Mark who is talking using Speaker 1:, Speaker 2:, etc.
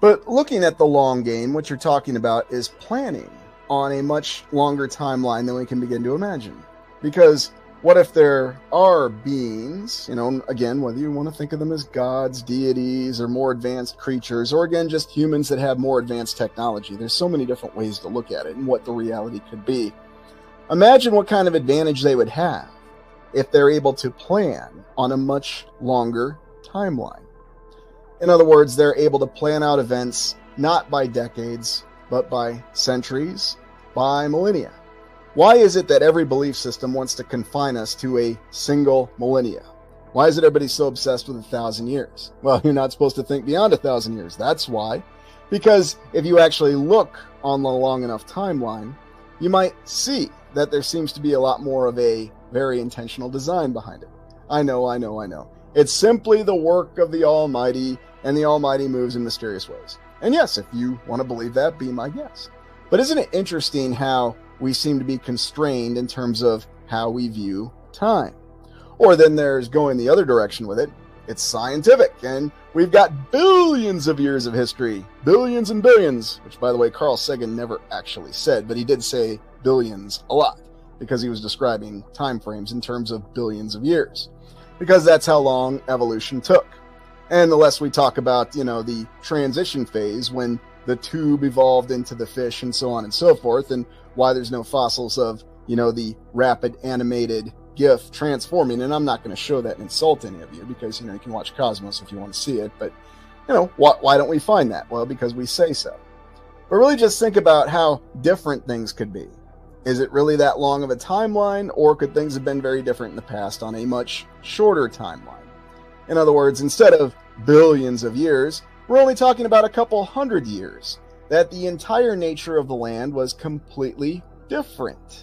Speaker 1: But looking at the long game, what you're talking about is planning on a much longer timeline than we can begin to imagine. Because what if there are beings, again, whether you want to think of them as gods, deities, or more advanced creatures, or again, just humans that have more advanced technology? There's so many different ways to look at it and what the reality could be. Imagine what kind of advantage they would have if they're able to plan on a much longer timeline. In other words, they're able to plan out events not by decades, but by centuries, by millennia. Why is it that every belief system wants to confine us to a single millennia? Why is it everybody so obsessed with 1,000 years? Well, you're not supposed to think beyond 1,000 years. That's why. Because if you actually look on the long enough timeline, you might see that there seems to be a lot more of a very intentional design behind it. I know. It's simply the work of the Almighty, and the Almighty moves in mysterious ways. And yes, if you want to believe that, be my guest. But isn't it interesting how we seem to be constrained in terms of how we view time? Or then there's going the other direction with it. It's scientific, and we've got billions of years of history. Billions and billions, which, by the way, Carl Sagan never actually said, but he did say billions a lot, because he was describing time frames in terms of billions of years. Because that's how long evolution took. And the less we talk about, the transition phase when the tube evolved into the fish and so on and so forth, and why there's no fossils of, the rapid animated GIF transforming. And I'm not going to show that and insult any of you because, you can watch Cosmos if you want to see it. But, why don't we find that? Well, because we say so. But really just think about how different things could be. Is it really that long of a timeline, or could things have been very different in the past on a much shorter timeline? In other words, instead of billions of years, we're only talking about a couple hundred years, that the entire nature of the land was completely different.